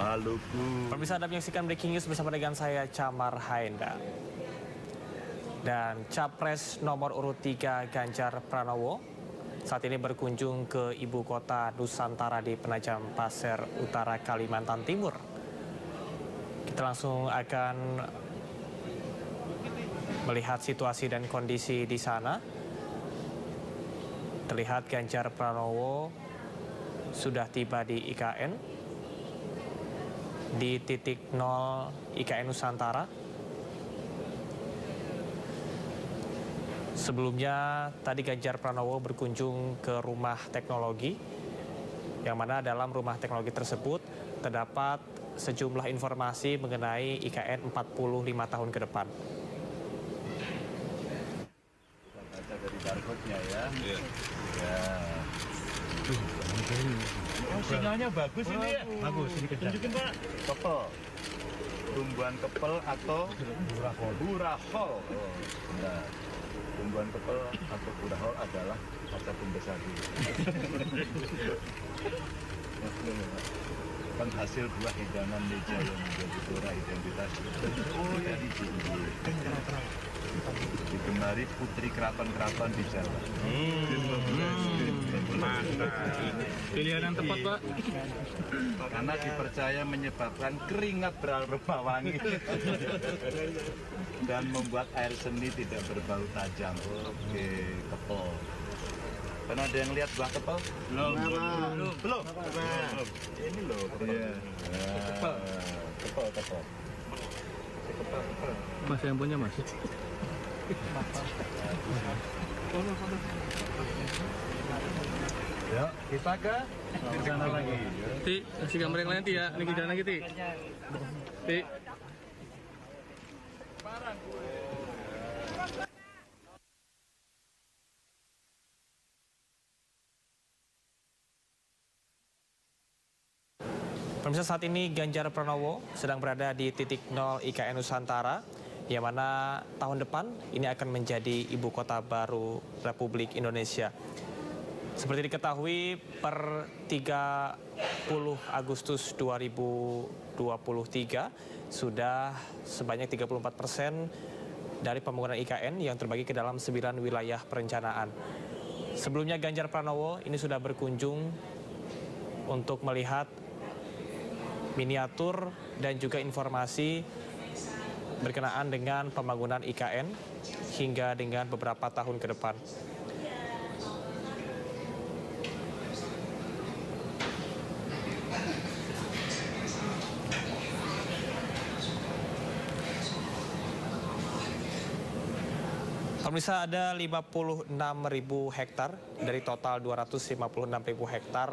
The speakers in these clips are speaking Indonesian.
Maluku. Pemirsa, Anda menyaksikan Breaking News bersama dengan saya, Camar Haenda. Dan Capres nomor urut 3 Ganjar Pranowo saat ini berkunjung ke ibu kota Nusantara di Penajam Pasir Utara, Kalimantan Timur. Kita langsung akan melihat situasi dan kondisi di sana. Terlihat Ganjar Pranowo sudah tiba di IKN, di titik 0 IKN Nusantara. Sebelumnya tadi Ganjar Pranowo berkunjung ke rumah teknologi, yang mana dalam rumah teknologi tersebut terdapat sejumlah informasi mengenai IKN 45 tahun ke depan. Kita baca dari barcode-nya ya. Iya. Ya. Oh, sinyalnya bagus ini ya? Bagus, ini kejar. Tunjukin Pak. Kepel. Tumbuhan kepel atau burahol. Oh, benar. Tumbuhan kepel atau burahol adalah kata Kumbesari. Penghasil buah hidangan meja yang menjadi suara identitas. Oh, dari sini. Digemari putri keraton-keraton di Jawa. Mantap. Pilihan yang tepat, Pak. Karena dipercaya menyebabkan keringat beraroma wangi dan membuat air seni tidak berbau tajam. Oke, kepel. Pernah ada yang lihat buah kepel? Belum. Ini loh kepel. Kepel. Mas yang punya, Mas. Ya, kita ke sana lagi. Ti, kasih gambar yang lain, Ti, ya. Ini kita lagi, Ti. Ti. Pemirsa, saat ini Ganjar Pranowo sedang berada di titik 0 IKN Nusantara, yang mana tahun depan ini akan menjadi ibu kota baru Republik Indonesia. Seperti diketahui, per 30 Agustus 2023 sudah sebanyak 34% dari pembangunan IKN yang terbagi ke dalam 9 wilayah perencanaan. Sebelumnya Ganjar Pranowo ini sudah berkunjung untuk melihat miniatur dan juga informasi berkenaan dengan pembangunan IKN hingga dengan beberapa tahun ke depan. Pemirsa, ada 56.000 hektar dari total 256.000 hektar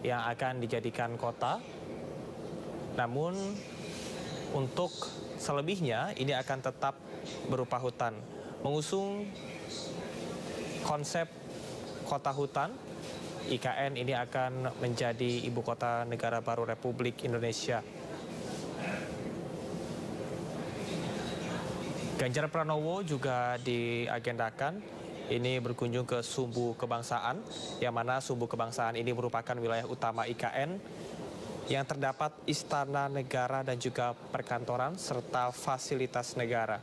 yang akan dijadikan kota. Namun untuk selebihnya ini akan tetap berupa hutan. Mengusung konsep kota hutan, IKN ini akan menjadi ibu kota negara baru Republik Indonesia. Ganjar Pranowo juga diagendakan ini berkunjung ke Sumbu Kebangsaan, yang mana Sumbu Kebangsaan ini merupakan wilayah utama IKN yang terdapat istana negara dan juga perkantoran serta fasilitas negara.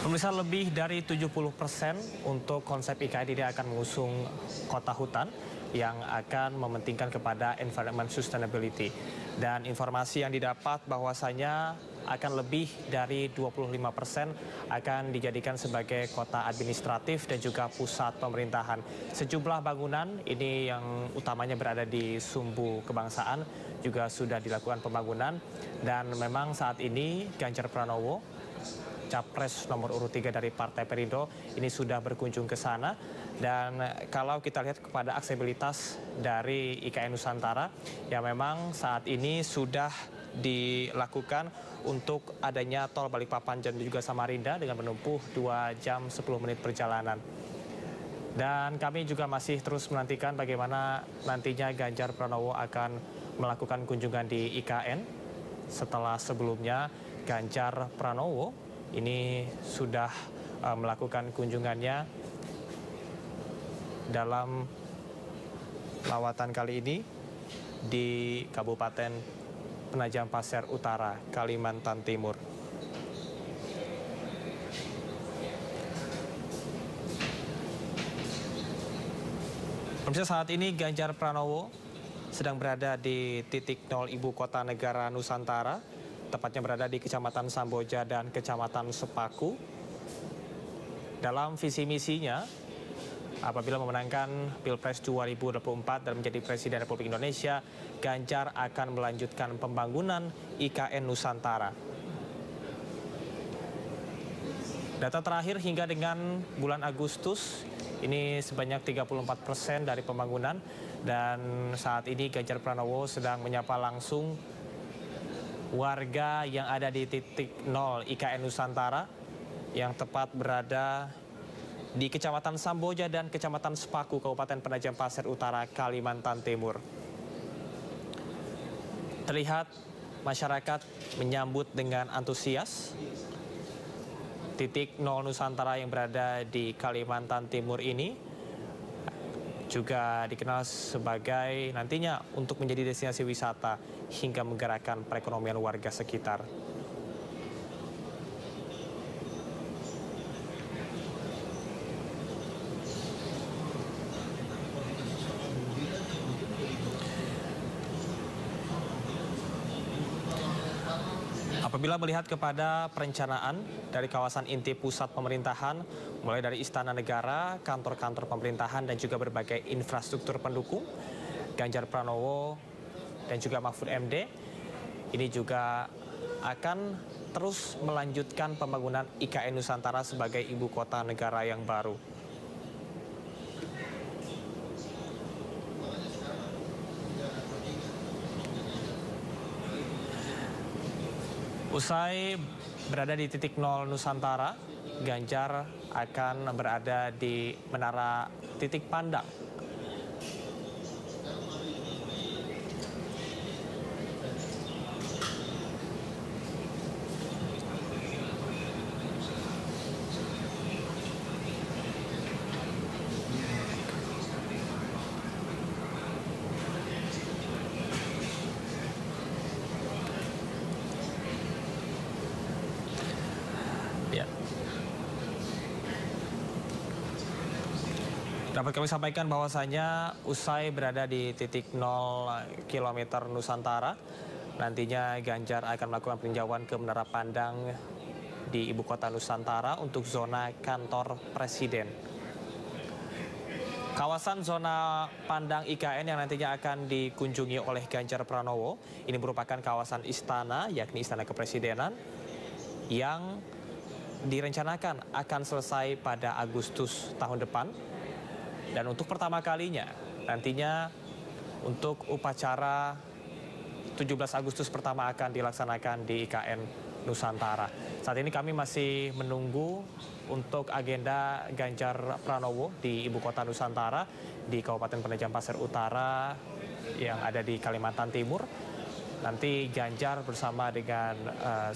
Pemirsa, lebih dari 70% untuk konsep IKN ini akan mengusung kota hutan yang akan mementingkan kepada environment sustainability. Dan informasi yang didapat bahwasanya akan lebih dari 25% akan dijadikan sebagai kota administratif dan juga pusat pemerintahan. Sejumlah bangunan ini yang utamanya berada di Sumbu Kebangsaan juga sudah dilakukan pembangunan, dan memang saat ini Ganjar Pranowo, Capres nomor urut 3 dari Partai Perindo, ini sudah berkunjung ke sana. Dan kalau kita lihat kepada aksesibilitas dari IKN Nusantara, ya memang saat ini sudah dilakukan untuk adanya tol Balikpapan dan juga Samarinda dengan menempuh 2 jam 10 menit perjalanan. Dan kami juga masih terus menantikan bagaimana nantinya Ganjar Pranowo akan melakukan kunjungan di IKN setelah sebelumnya Ganjar Pranowo ini sudah melakukan kunjungannya dalam lawatan kali ini di Kabupaten Penajam Pasir Utara, Kalimantan Timur. Pemirsa, saat ini Ganjar Pranowo sedang berada di titik nol ibu kota negara Nusantara, tepatnya berada di Kecamatan Samboja dan Kecamatan Sepaku. Dalam visi misinya, apabila memenangkan Pilpres 2024 dan menjadi Presiden Republik Indonesia, Ganjar akan melanjutkan pembangunan IKN Nusantara. Data terakhir hingga dengan bulan Agustus, ini sebanyak 34% dari pembangunan, dan saat ini Ganjar Pranowo sedang menyapa langsung warga yang ada di titik nol IKN Nusantara yang tepat berada di Kecamatan Samboja dan Kecamatan Sepaku, Kabupaten Penajam Pasir Utara, Kalimantan Timur. Terlihat masyarakat menyambut dengan antusias titik nol Nusantara yang berada di Kalimantan Timur ini, juga dikenal sebagai nantinya untuk menjadi destinasi wisata hingga menggerakkan perekonomian warga sekitar. Apabila melihat kepada perencanaan dari kawasan inti pusat pemerintahan, mulai dari Istana Negara, kantor-kantor pemerintahan, dan juga berbagai infrastruktur pendukung, Ganjar Pranowo dan juga Mahfud MD ini juga akan terus melanjutkan pembangunan IKN Nusantara sebagai ibu kota negara yang baru. Usai berada di titik nol Nusantara, Ganjar akan berada di Menara Titik Pandang. Ya. Dapat kami sampaikan bahwasanya usai berada di titik 0 km Nusantara, nantinya Ganjar akan melakukan peninjauan ke Menara Pandang di ibu kota Nusantara untuk zona kantor Presiden. Kawasan zona pandang IKN yang nantinya akan dikunjungi oleh Ganjar Pranowo ini merupakan kawasan istana, yakni Istana Kepresidenan, yang direncanakan akan selesai pada Agustus tahun depan. Dan untuk pertama kalinya nantinya untuk upacara 17 Agustus pertama akan dilaksanakan di IKN Nusantara. Saat ini kami masih menunggu untuk agenda Ganjar Pranowo di ibu kota Nusantara di Kabupaten Penajam Pasir Utara yang ada di Kalimantan Timur. Nanti Ganjar bersama dengan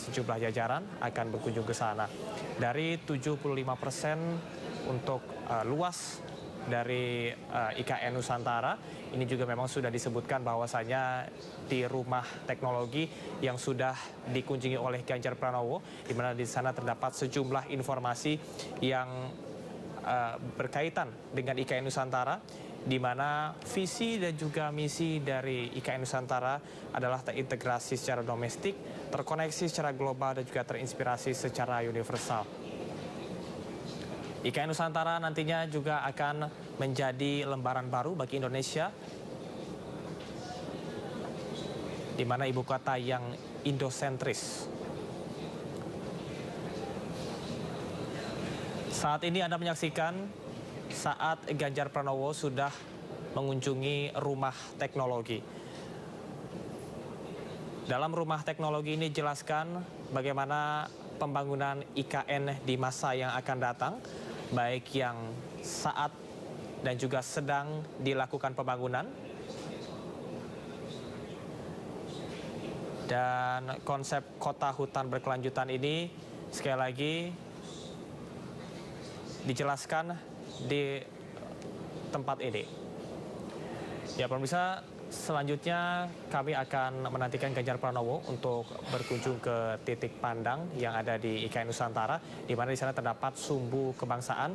sejumlah jajaran akan berkunjung ke sana. Dari 75% untuk luas dari IKN Nusantara, ini juga memang sudah disebutkan bahwasanya di rumah teknologi yang sudah dikunjungi oleh Ganjar Pranowo, di mana di sana terdapat sejumlah informasi yang berkaitan dengan IKN Nusantara, di mana visi dan juga misi dari IKN Nusantara adalah terintegrasi secara domestik, terkoneksi secara global, dan juga terinspirasi secara universal. IKN Nusantara nantinya juga akan menjadi lembaran baru bagi Indonesia, di mana ibu kota yang indosentris. Saat ini Anda menyaksikan saat Ganjar Pranowo sudah mengunjungi rumah teknologi. Dalam rumah teknologi ini jelaskan bagaimana pembangunan IKN di masa yang akan datang, baik yang saat dan juga sedang dilakukan pembangunan. Dan konsep kota hutan berkelanjutan ini sekali lagi dijelaskan di tempat ini. Ya pemirsa, selanjutnya kami akan menantikan Ganjar Pranowo untuk berkunjung ke titik pandang yang ada di IKN Nusantara, di mana di sana terdapat sumbu kebangsaan,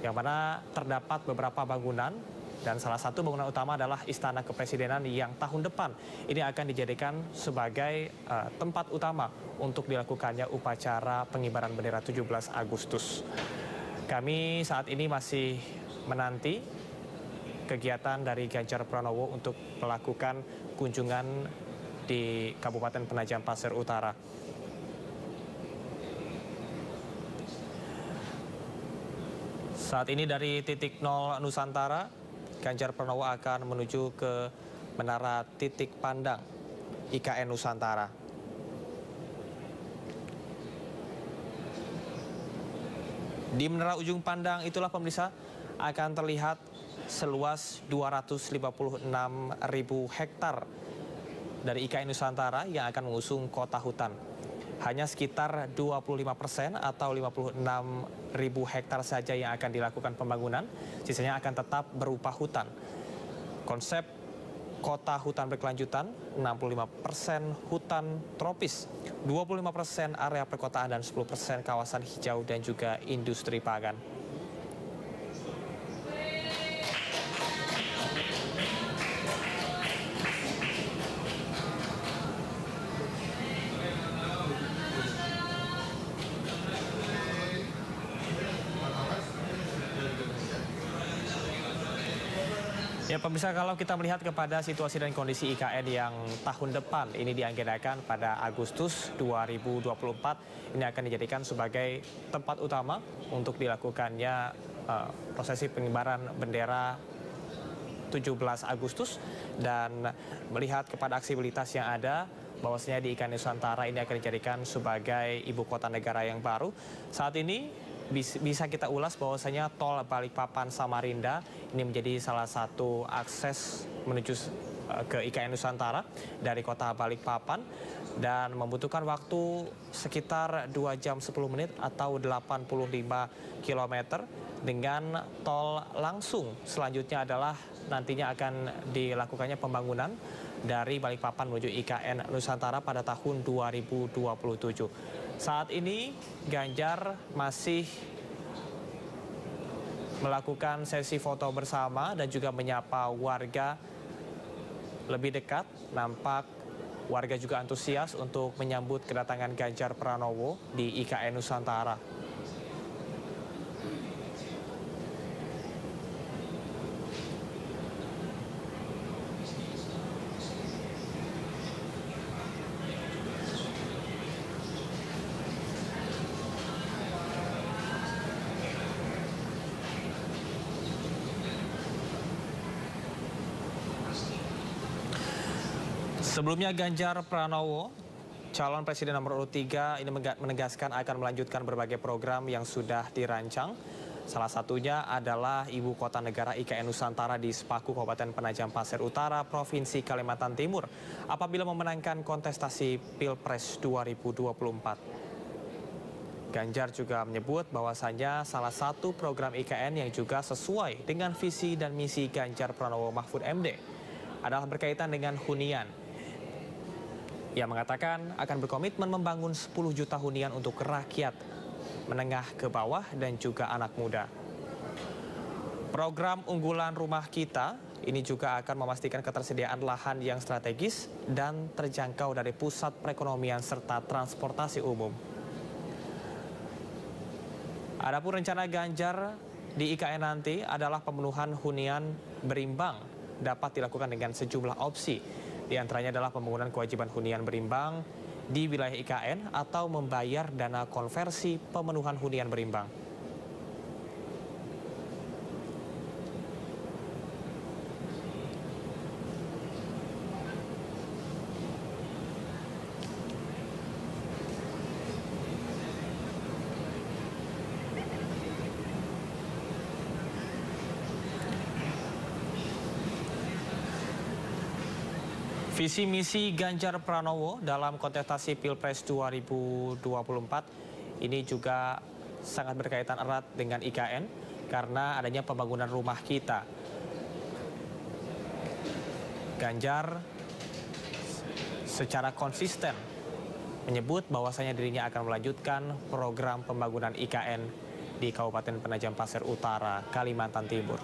yang mana terdapat beberapa bangunan. Dan salah satu bangunan utama adalah Istana Kepresidenan yang tahun depan ini akan dijadikan sebagai tempat utama untuk dilakukannya upacara pengibaran bendera 17 Agustus. Kami saat ini masih menanti kegiatan dari Ganjar Pranowo untuk melakukan kunjungan di Kabupaten Penajam Pasir Utara. Saat ini dari titik 0 Nusantara, Ganjar Pranowo akan menuju ke menara titik pandang IKN Nusantara. Di menara ujung pandang itulah pemirsa akan terlihat seluas 256.000 hektar dari IKN Nusantara yang akan mengusung kota hutan. Hanya sekitar 25% atau 56.000 hektar saja yang akan dilakukan pembangunan, sisanya akan tetap berupa hutan. Konsep kota hutan berkelanjutan, 65% hutan tropis, 25% area perkotaan, dan 10% kawasan hijau dan juga industri pangan. Ya pemirsa, kalau kita melihat kepada situasi dan kondisi IKN yang tahun depan ini diagendakan pada Agustus 2024, ini akan dijadikan sebagai tempat utama untuk dilakukannya prosesi pengibaran bendera 17 Agustus. Dan melihat kepada aksibilitas yang ada, bahwasanya di IKN Nusantara ini akan dijadikan sebagai ibu kota negara yang baru. Saat ini bisa kita ulas bahwasanya tol Balikpapan Samarinda ini menjadi salah satu akses menuju ke IKN Nusantara dari kota Balikpapan, dan membutuhkan waktu sekitar 2 jam 10 menit atau 85 km dengan tol langsung. Selanjutnya adalah nantinya akan dilakukannya pembangunan dari Balikpapan menuju IKN Nusantara pada tahun 2027. Saat ini Ganjar masih melakukan sesi foto bersama dan juga menyapa warga lebih dekat. Nampak warga juga antusias untuk menyambut kedatangan Ganjar Pranowo di IKN Nusantara. Sebelumnya Ganjar Pranowo, calon presiden nomor urut 3, ini menegaskan akan melanjutkan berbagai program yang sudah dirancang. Salah satunya adalah Ibu Kota Negara IKN Nusantara di Sepaku, Kabupaten Penajam Pasir Utara, Provinsi Kalimantan Timur, apabila memenangkan kontestasi Pilpres 2024. Ganjar juga menyebut bahwasannya salah satu program IKN yang juga sesuai dengan visi dan misi Ganjar Pranowo Mahfud MD adalah berkaitan dengan hunian. Ia mengatakan akan berkomitmen membangun 10 juta hunian untuk rakyat menengah ke bawah dan juga anak muda. Program unggulan Rumah Kita ini juga akan memastikan ketersediaan lahan yang strategis dan terjangkau dari pusat perekonomian serta transportasi umum. Adapun rencana Ganjar di IKN nanti adalah pemenuhan hunian berimbang dapat dilakukan dengan sejumlah opsi. Di antaranya adalah pembangunan kewajiban hunian berimbang di wilayah IKN atau membayar dana konversi pemenuhan hunian berimbang. Visi misi Ganjar Pranowo dalam kontestasi Pilpres 2024 ini juga sangat berkaitan erat dengan IKN karena adanya pembangunan rumah kita. Ganjar secara konsisten menyebut bahwasanya dirinya akan melanjutkan program pembangunan IKN di Kabupaten Penajam Pasir Utara, Kalimantan Timur.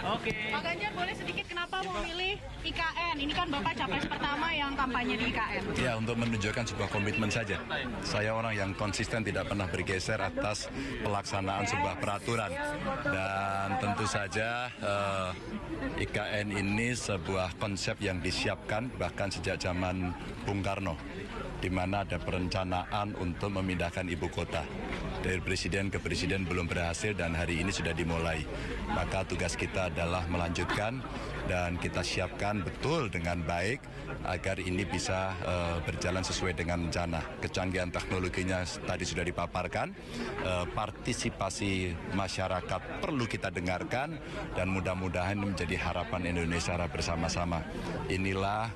Oke. Pak Ganjar, boleh sedikit kenapa memilih IKN? Ini kan Bapak capres pertama yang kampanye di IKN. Ya, untuk menunjukkan sebuah komitmen saja. Saya orang yang konsisten tidak pernah bergeser atas pelaksanaan sebuah peraturan. Dan tentu saja IKN ini sebuah konsep yang disiapkan bahkan sejak zaman Bung Karno, di mana ada perencanaan untuk memindahkan ibu kota. Dari presiden ke presiden belum berhasil dan hari ini sudah dimulai. Maka tugas kita adalah melanjutkan dan kita siapkan betul dengan baik agar ini bisa berjalan sesuai dengan rencana. Kecanggihan teknologinya tadi sudah dipaparkan, partisipasi masyarakat perlu kita dengarkan dan mudah-mudahan ini menjadi harapan Indonesia bersama-sama. Inilah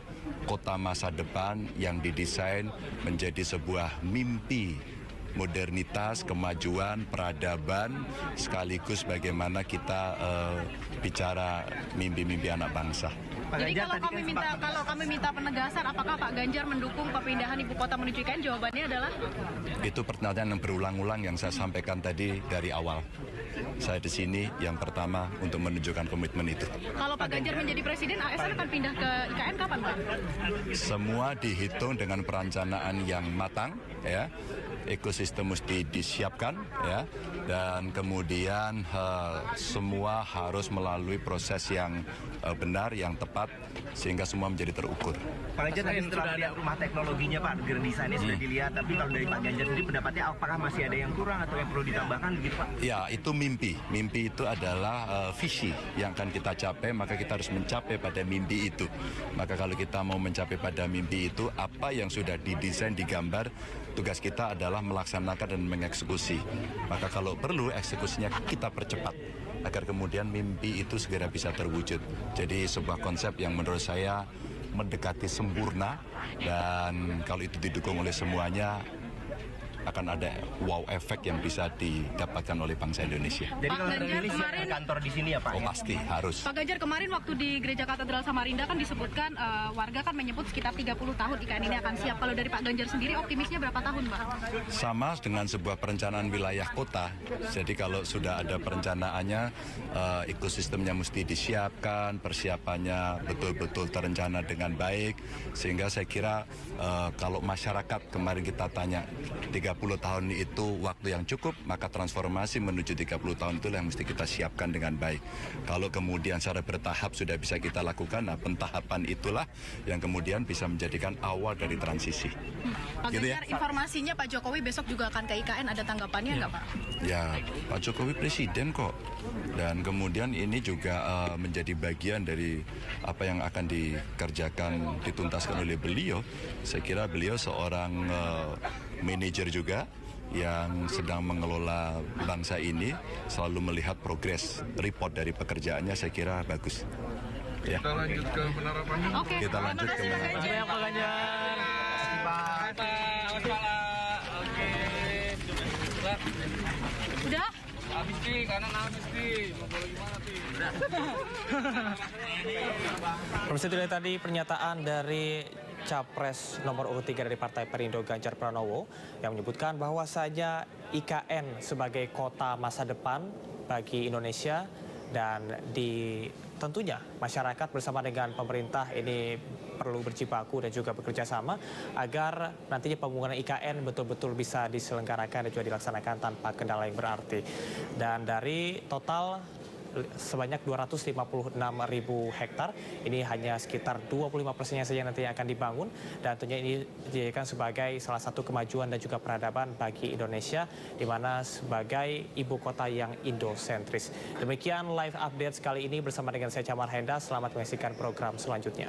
kota masa depan yang didesain menjadi sebuah mimpi modernitas, kemajuan, peradaban, sekaligus bagaimana kita bicara mimpi-mimpi anak bangsa. Jadi kalau kami minta penegasan, apakah Pak Ganjar mendukung perpindahan ibu kota menuju IKN? Jawabannya adalah? Itu pertanyaan yang berulang-ulang yang saya sampaikan tadi dari awal. Saya di sini yang pertama untuk menunjukkan komitmen itu. Kalau Pak Ganjar menjadi presiden, ASN akan pindah ke IKN kapan, Pak? Semua dihitung dengan perencanaan yang matang, ya. Ekosistem mesti disiapkan, ya, dan kemudian semua harus melalui proses yang benar, yang tepat, sehingga semua menjadi terukur. Pak Ganjar tadi setelah lihat rumah teknologinya, Pak, grand desainnya sudah dilihat, tapi kalau dari Pak Ganjar sendiri pendapatnya apakah masih ada yang kurang atau yang perlu ditambahkan begitu, Pak? Ya, itu mimpi. Mimpi itu adalah visi yang akan kita capai, maka kita harus mencapai pada mimpi itu. Maka kalau kita mau mencapai pada mimpi itu, apa yang sudah didesain, digambar, tugas kita adalah melaksanakan dan mengeksekusi. Maka kalau perlu eksekusinya kita percepat agar kemudian mimpi itu segera bisa terwujud. Jadi sebuah konsep yang menurut saya mendekati sempurna dan kalau itu didukung oleh semuanya akan ada wow efek yang bisa didapatkan oleh bangsa Indonesia. Jadi kalau terpilih siap kantor di sini ya Pak? Oh pasti, harus. Pak Ganjar, kemarin waktu di Gereja Katedral Samarinda kan disebutkan warga kan menyebut sekitar 30 tahun IKN ini akan siap. Kalau dari Pak Ganjar sendiri optimisnya berapa tahun, Pak? Sama dengan sebuah perencanaan wilayah kota. Jadi kalau sudah ada perencanaannya, ekosistemnya mesti disiapkan, persiapannya betul-betul terencana dengan baik. Sehingga saya kira kalau masyarakat kemarin kita tanya 30 tahun itu waktu yang cukup, maka transformasi menuju 30 tahun itulah yang mesti kita siapkan dengan baik. Kalau kemudian secara bertahap sudah bisa kita lakukan, nah pentahapan itulah yang kemudian bisa menjadikan awal dari transisi. Pak Gitu Ganjar, informasinya Pak Jokowi besok juga akan ke IKN, ada tanggapannya nggak Pak? Ya, Pak Jokowi presiden kok. Dan kemudian ini juga menjadi bagian dari apa yang akan dikerjakan, dituntaskan oleh beliau. Saya kira beliau seorang manajer juga yang sedang mengelola bangsa ini, selalu melihat progres report dari pekerjaannya, saya kira bagus. Ya. Kita lanjut ke penerapannya. Oke, Kita lanjut ke penerapannya. Pak Ganjar. Oke. Udah? Habis nih, kanan habis nih. Mau boleh gimana sih? Pemirsa, itu tadi pernyataan dari Capres nomor urut 3 dari Partai Perindo Ganjar Pranowo yang menyebutkan bahwasanya IKN sebagai kota masa depan bagi Indonesia dan tentunya masyarakat bersama dengan pemerintah ini perlu berjibaku dan juga bekerja sama agar nantinya pembangunan IKN betul-betul bisa diselenggarakan dan juga dilaksanakan tanpa kendala yang berarti. Dan dari total sebanyak 256.000 hektar, ini hanya sekitar 25%-nya saja nantinya akan dibangun, dan tentunya ini dijadikan sebagai salah satu kemajuan dan juga peradaban bagi Indonesia, di mana sebagai ibu kota yang Indo-sentris. Demikian live update kali ini bersama dengan saya Camar Henda. Selamat menyaksikan program selanjutnya.